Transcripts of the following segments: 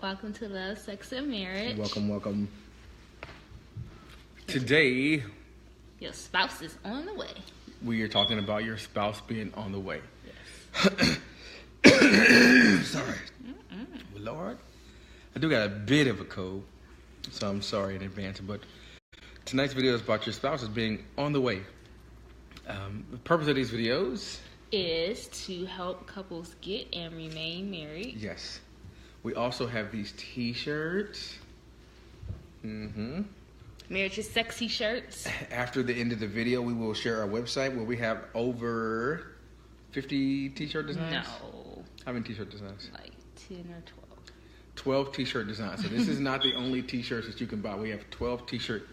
Welcome to Love, Sex, and Marriage. Welcome. Today, your spouse is on the way. We are talking about your spouse being on the way. Yes. Sorry. Lord, I do got a bit of a cold, so I'm sorry in advance. But tonight's video is about your spouse being on the way. The purpose of these videos is to help couples get and remain married. Yes. We also have these t-shirts. Marriage is sexy shirts. After the end of the video, we will share our website where we have over 50 t-shirt designs. No. How many t-shirt designs? Like 10 or 12 t-shirt designs. So this is not the only t-shirts that you can buy. We have 12 t-shirt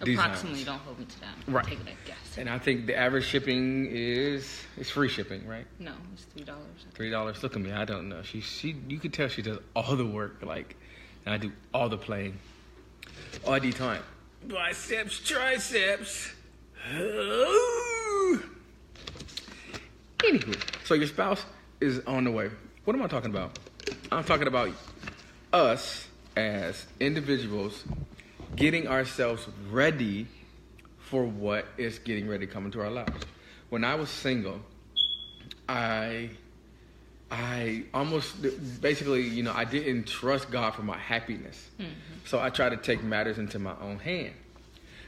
designs. Approximately, don't hold me to that. Right. Take that guess. And I think the average shipping is free shipping, right? No, it's $3. $3. Look at me. I don't know. She you could tell she does all the work, and I do all the playing. All the time. Biceps, triceps. Anywho, so your spouse is on the way. What am I talking about? I'm talking about us as individuals getting ourselves ready for what is getting ready to come into our lives. When I was single, I almost basically, I didn't trust God for my happiness. So I tried to take matters into my own hand.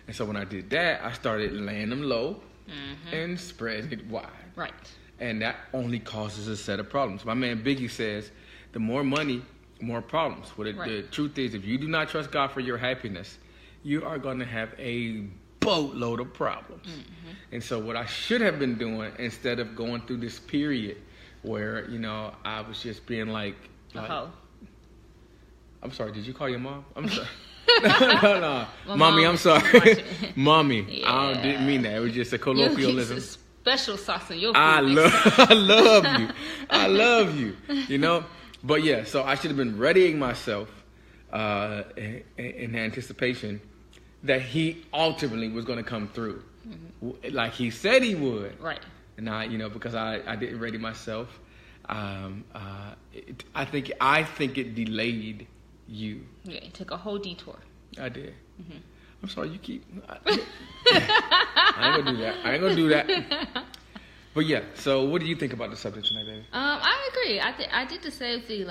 And so when I did that, I started laying them low and spreading it wide. Right. And that only causes a set of problems. My man Biggie says, the more money, more problems. The truth is, if you do not trust God for your happiness, you are going to have a boatload of problems. And so what I should have been doing, instead of going through this period where, I was just being like I'm sorry, did you call your mom? I'm sorry. No. Mommy, I'm sorry. Mommy, yeah. I didn't mean that. It was just a colloquialism. Special sauce in your food. I love you. But yeah, so I should have been readying myself in anticipation that he ultimately was going to come through, like he said he would. Right. And because I didn't ready myself, I think it delayed you. Yeah, it took a whole detour. I did. I'm sorry. You keep. I ain't gonna do that. But yeah. So, what do you think about the subject tonight, baby? I agree. I did the same thing.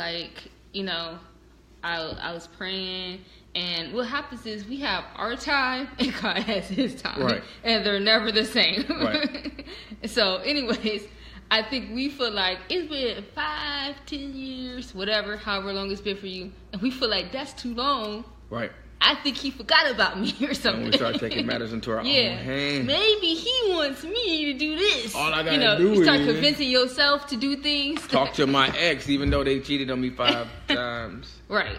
I was praying, and what happens is we have our time, and God has His time, right? And they're never the same. Right. So, anyways, I think we feel like it's been 5, 10 years, whatever, however long it's been for you, and we feel like that's too long. Right. I think he forgot about me or something. And we start taking matters into our own hands. Maybe he wants me to do this. All I gotta do you start convincing yourself to do things. Talk to my ex, even though they cheated on me 5 times. Right.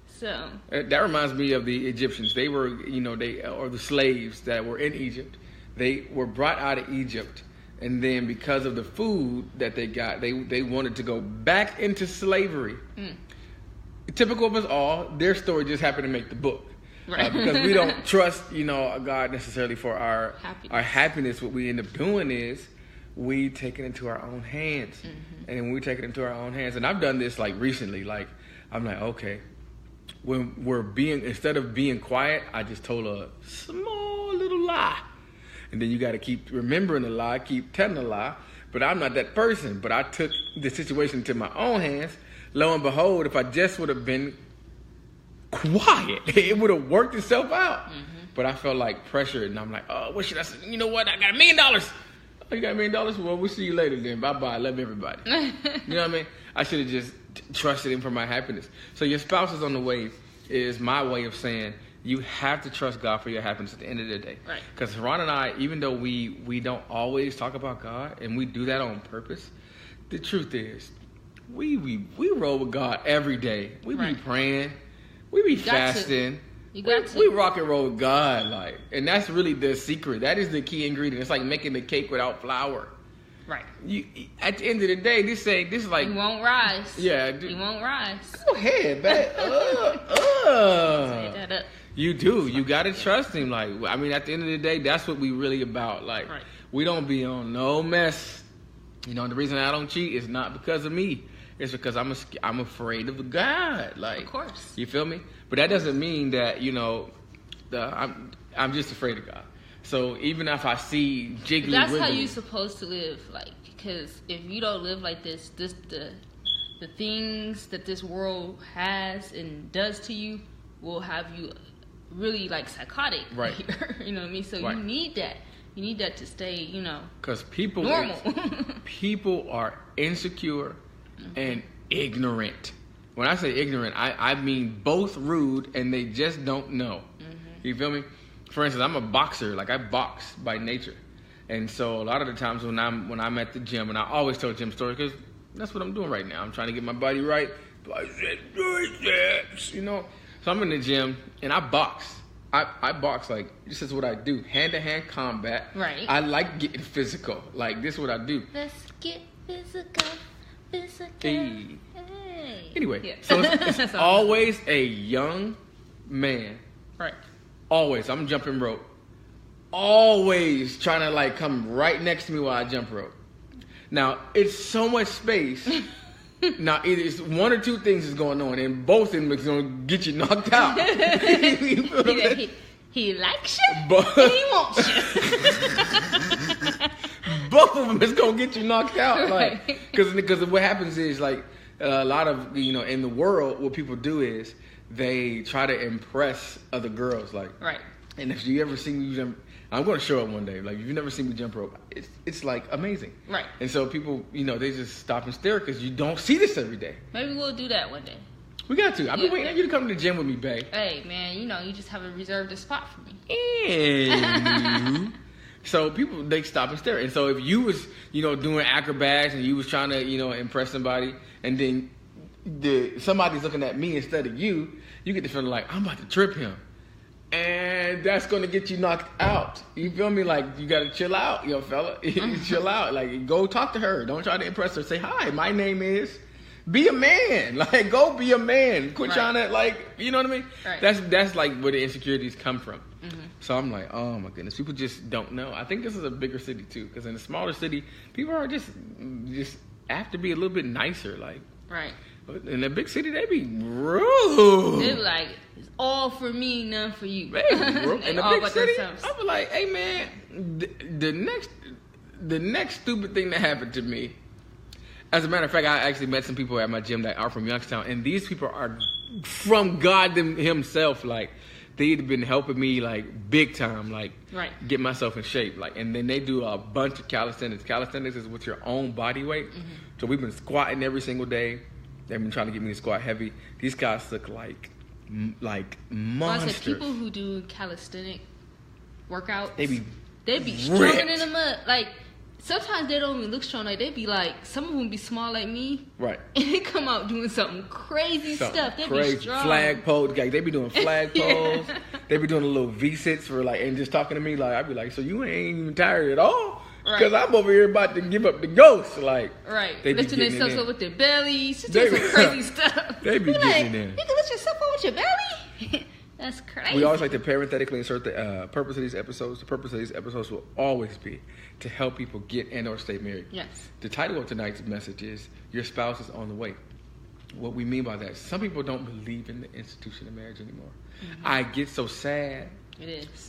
So that reminds me of the Egyptians. They were, or the slaves that were in Egypt. They were brought out of Egypt, and then because of the food that they got, they wanted to go back into slavery. Typical of us all, their story just happened to make the book. Right. Because we don't trust, God necessarily for our happiness. What we end up doing is we take it into our own hands. And when we take it into our own hands, and I've done this recently, I'm like, okay, when instead of being quiet, I just told a small little lie. And then you got to keep remembering the lie, keep telling the lie. But I'm not that person. But I took the situation into my own hands. Lo and behold, if I just would have been quiet, it would have worked itself out. But I felt like pressured, and I'm like, oh, what should I say? You know what? I got $1 million. Oh, you got $1 million? Well, we'll see you later then. Bye-bye. I love everybody. You know what I mean? I should have just trusted him for my happiness. So your spouse is on the way is my way of saying you have to trust God for your happiness at the end of the day. Right. Because Ron and I, even though we don't always talk about God, and we do that on purpose, the truth is, we roll with God every day. We be praying. We be fasting. You got to. We rock and roll with God, and that's really the secret. That is the key ingredient. It's like making the cake without flour. Right. At the end of the day, this is like you won't rise. Yeah. You won't rise. Go ahead, man. Say that up. You do. You gotta trust him. At the end of the day, that's what we really about. We don't be on no mess. The reason I don't cheat is not because of me. it's because I'm afraid of God. Like, of course. You feel me? But that doesn't mean that, you know, I'm just afraid of God. So even if I see jiggly that's wiggly, how you're supposed to live. Like, because if you don't live like this, the things that this world has and does to you will have you really like psychotic. Right. You know what I mean? So right. you need that. You need that to stay, you know, because people normal. People are insecure and ignorant. When I say ignorant, I mean both rude and they just don't know. You feel me? For instance, I'm a boxer. Like, I box by nature. And so a lot of the times when I'm at the gym, and I always tell gym stories because that's what I'm doing right now. I'm trying to get my body right. You know? So I'm in the gym and I box. I box, like, this is what I do. Hand-to-hand combat. Right. I like getting physical. Like, this is what I do. Let's get physical. Hey. Hey. Anyway, Yeah. so it's always a young man. Right. Always. I'm jumping rope. Always trying to, like, come right next to me while I jump rope. Now, it's so much space. Now, either it's one or two things is going on, and both of them is going to get you knocked out. He likes you, and he wants you. Both of them is going to get you knocked out. Like, Right. Because what happens is, like, a lot of, you know, in the world, what people do is they try to impress other girls. Like, right. And if you ever see me jump, I'm going to show up one day. Like, if you've never seen me jump rope, it's like amazing. Right. And so people, you know, they just stop and stare because you don't see this every day. Maybe we'll do that one day. We got to. I've been waiting on you to come to the gym with me, babe. Hey, man, you know, you just haven't reserved a spot for me. And so people, they stop and stare. And so if you was, you know, doing acrobats and you was trying to, you know, impress somebody, and then somebody's looking at me instead of you, you get the feeling like, I'm about to trip him. And that's going to get you knocked out. You feel me? Like, you got to chill out, yo, fella. Chill out. Like, go talk to her. Don't try to impress her. Say, hi, my name is... Be a man. Like, go be a man. Quit trying to, like, you know what I mean? Right. That's like where the insecurities come from. Mm-hmm. So I'm like, oh my goodness, people just don't know. I think this is a bigger city too, because in a smaller city, people are just have to be a little bit nicer. Like, right. But in a big city, they be rude. They be like, it's all for me, none for you. In a big city, I be like, hey man, the next stupid thing that happened to me. As a matter of fact, I actually met some people at my gym that are from Youngstown, and these people are from God himself. Like, they've been helping me, like, big time, like, get myself in shape. Like, and then they do a bunch of calisthenics. Calisthenics is with your own body weight. Mm-hmm. So we've been squatting every single day. They've been trying to get me to squat heavy. These guys look like monsters. I said, people who do calisthenic workouts, they be struggling in the mud. Like, sometimes they don't even look strong. Like, they be like, some of them be small like me. Right. And they come out doing something crazy stuff. They be strong. Flag pose. Like, they be doing flag pose. They be doing a little V-sits for, like, and just talking to me. Like, I be like, so you ain't even tired at all? Because I'm over here about to give up the ghost. Like, they lifting themselves up with their bellies. Just doing some crazy stuff. They be getting in there. You can lift yourself up with your belly? That's crazy. We always like to parenthetically insert the purpose of these episodes. The purpose of these episodes will always be to help people get and or stay married. Yes. The title of tonight's message is Your Spouse is on the Way. What we mean by that, some people don't believe in the institution of marriage anymore. Mm-hmm. I get so sad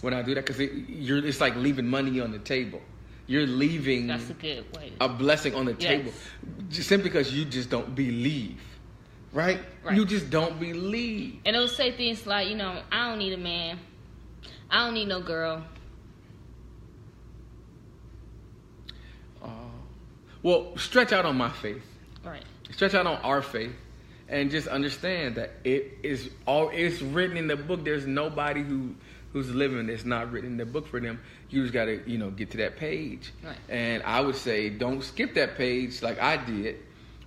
when I do that because it's like leaving money on the table. You're leaving That's a good way. A blessing on the table just simply because you just don't believe. Right? You just don't believe. And it'll say things like, you know, I don't need a man. I don't need no girl. Well, stretch out on my faith. Right. Stretch out on our faith. And just understand that it's written in the book. There's nobody who's living that's not written in the book for them. You just got to, you know, get to that page. Right. And I would say don't skip that page like I did.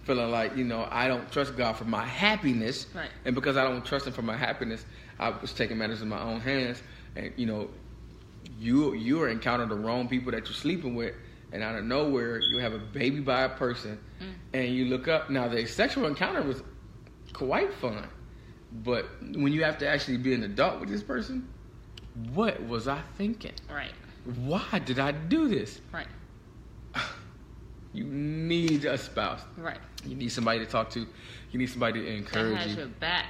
Feeling like, you know, I don't trust God for my happiness. Right. And because I don't trust him for my happiness, I was taking matters in my own hands. And, you know, you are encountering the wrong people that you're sleeping with. And out of nowhere, you have a baby by a person. And you look up. Now, the sexual encounter was quite fun. But when you have to actually be an adult with this person, what was I thinking? Right. Why did I do this? Right. You need a spouse. Right. You need somebody to talk to. You need somebody to encourage that has you. Your back.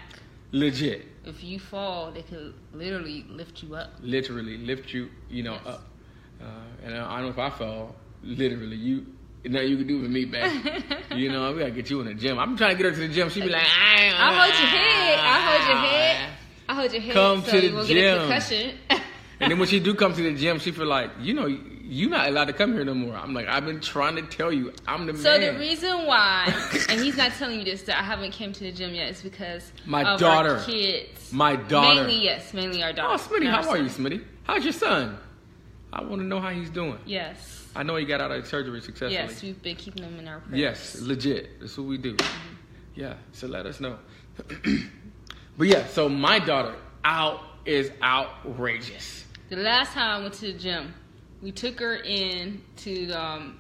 Legit. If you fall, they could literally lift you up. Literally lift you, yes. up. And I don't know if I fall. Literally, nothing you can do with me, babe. We gotta get you in the gym. I'm trying to get her to the gym. She be like, I'll hold your head. I'll hold your head. Come so to you the won't gym. Get a concussion. And then when she do come to the gym, she feel like, you're not allowed to come here no more. I'm like, I've been trying to tell you, I'm the man. So the reason why, and he's not telling you this, that I haven't came to the gym yet, is because my of daughter, our kids. My daughter. Mainly our daughter. Oh, Smitty, how are you, Smitty? How's your son? I want to know how he's doing. Yes. I know he got out of surgery successfully. Yes, we've been keeping him in our prayers. Yes, legit. That's what we do. Mm-hmm. Yeah, so let us know. But yeah, so my daughter is outrageous. The last time I went to the gym, we took her in to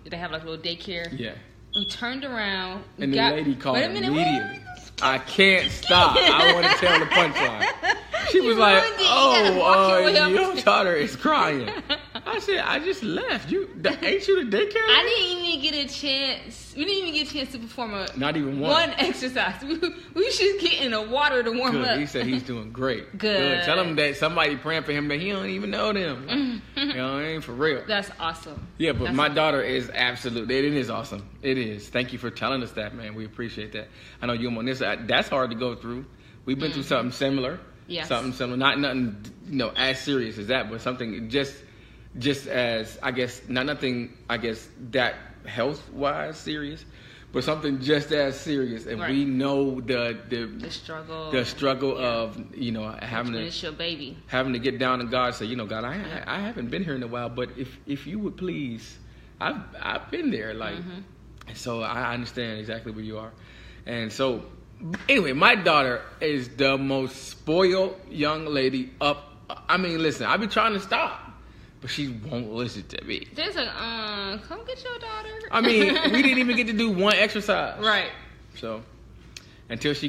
they have like a little daycare. Yeah. We turned around. And the lady called immediately. Wait. I can't stop. I want to tell the punchline. She was like, your daughter is crying. I said, I just left. Ain't you the daycare? I didn't even get a chance. We didn't even get a chance to perform not even one exercise. We should get in the water to warm up. He said he's doing great. Good. Tell him that somebody praying for him that he don't even know them. It ain't for real. That's awesome. Yeah, but my daughter is absolutely. It is awesome. It is. Thank you for telling us that, man. We appreciate that. I know you're on this. That's hard to go through. We've been through something similar. Yes. Something similar. Not nothing, as serious as that, but something just as, I guess, nothing, I guess, that health-wise serious, but something just as serious. And we know the struggle of, having to, it's your baby. Having to get down to God and say, God, I haven't been here in a while, but if you would please, I've been there. So I understand exactly where you are. And so, anyway, my daughter is the most spoiled young lady listen, I've been trying to stop. But she won't listen to me. There's come get your daughter. We didn't even get to do one exercise. Right. So, until she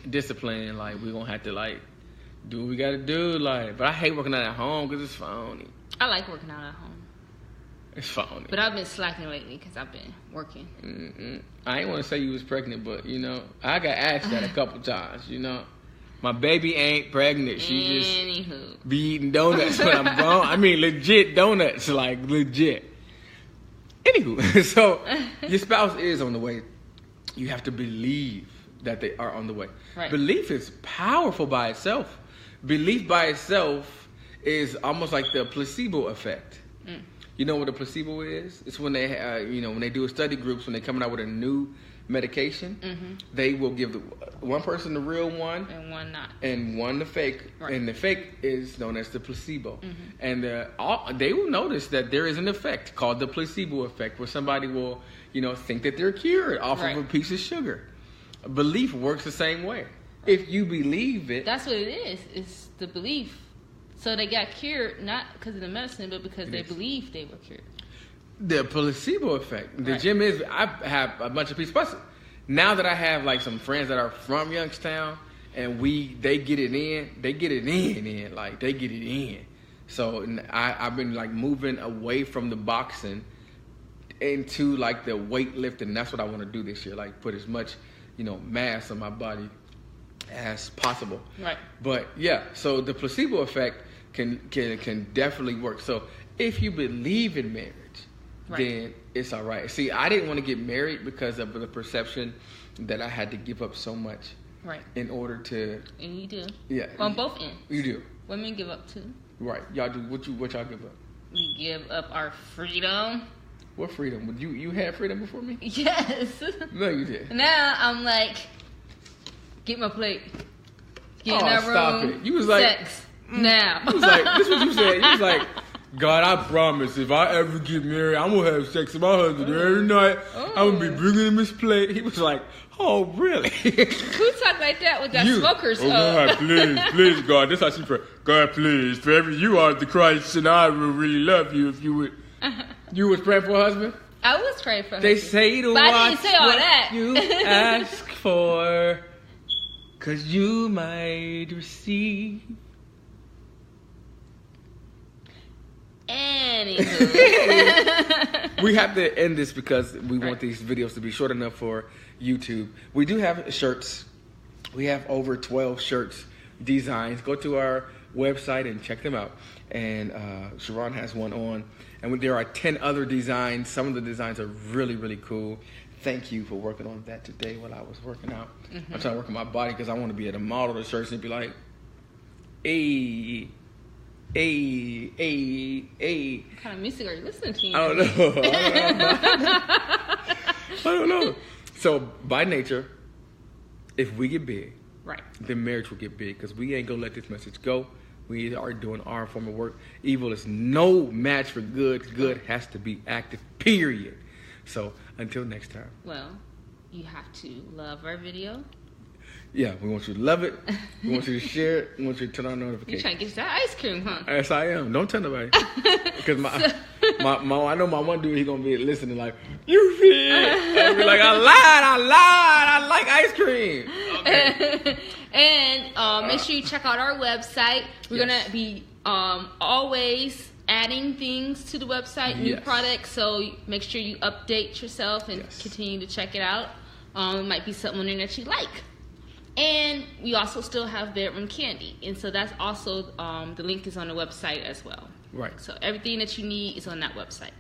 disciplined, we're going to have to, do what we got to do. But I hate working out at home because it's phony. I like working out at home. It's phony. But I've been slacking lately because I've been working. I ain't want to say you was pregnant, but, I got asked that a couple times, My baby ain't pregnant. She just be eating donuts when I'm gone. Legit donuts, legit. Anywho, so your spouse is on the way. You have to believe that they are on the way. Right. Belief is powerful by itself. Belief by itself is almost like the placebo effect. You know what a placebo is? It's when they, when they do a study groups, when they're coming out with a new medication, they will give one person the real one and one the fake, and the fake is known as the placebo. And they will notice that there is an effect called the placebo effect, where somebody will think that they're cured off of a piece of sugar. Belief works the same way. If you believe it, that's what it is. It's the belief. So they got cured not because of the medicine, but because they believed they were cured. The placebo effect. The gym is. I have a bunch of people. Now that I have some friends that are from Youngstown, and they get it in. They get it in. So I've been moving away from the boxing into the weightlifting. That's what I want to do this year. Put as much mass on my body as possible. Right. But yeah, so the placebo effect can definitely work. So if you believe in marriage, then it's all right. See, I didn't want to get married because of the perception that I had to give up so much. Right. In order to. And you do. Yeah. On both ends. You do. Women give up too. Right. Y'all do. What y'all give up? We give up our freedom. What freedom? You had freedom before me? Yes. No, you did. Now I'm get my plate. Get in that room. Stop it. You was sex. Now. You was this is what you said. You was God, I promise, if I ever get married, I'm going to have sex with my husband every night. I'm going to be bringing him his plate. He was oh, really? Who talk like that with that smoker's God, please, God. That's how she prayed. God, please, forever you are the Christ, and I would really love you if you would. You was praying for a husband? I was praying for a husband. They say to but watch I didn't say all what that. you ask for, 'cause you might receive. And Anywho. We have to end this because we want these videos to be short enough for YouTube. We do have shirts. We have over 12 shirts designs. Go to our website and check them out. And Sharon has one on. And there are 10 other designs. Some of the designs are really, really cool. Thank you for working on that today while I was working out. I'm trying to work on my body because I want to be able to model the shirts and be like, hey. What kind of music are you listening to? I don't know. So, by nature, if we get big, then marriage will get big because we ain't going to let this message go. We are doing our form of work. Evil is no match for good. Good has to be active, period. So, until next time. Well, you have to love our video. Yeah, we want you to love it. We want you to share it. We want you to turn on notifications. You're trying to get that ice cream, huh? Yes, I am. Don't tell nobody. Because I know my one dude, he going to be listening like, you shit. I'll be like, I like ice cream. Okay. And make sure you check out our website. We're going to be always adding things to the website, new products. So make sure you update yourself and continue to check it out. It might be something on there that you like. And we also still have bedroom candy. And so that's also, the link is on the website as well. Right. So everything that you need is on that website.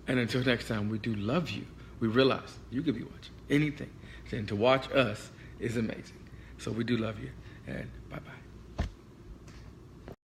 And until next time, we do love you. We realize you could be watching anything. And to watch us is amazing. So we do love you. And bye-bye.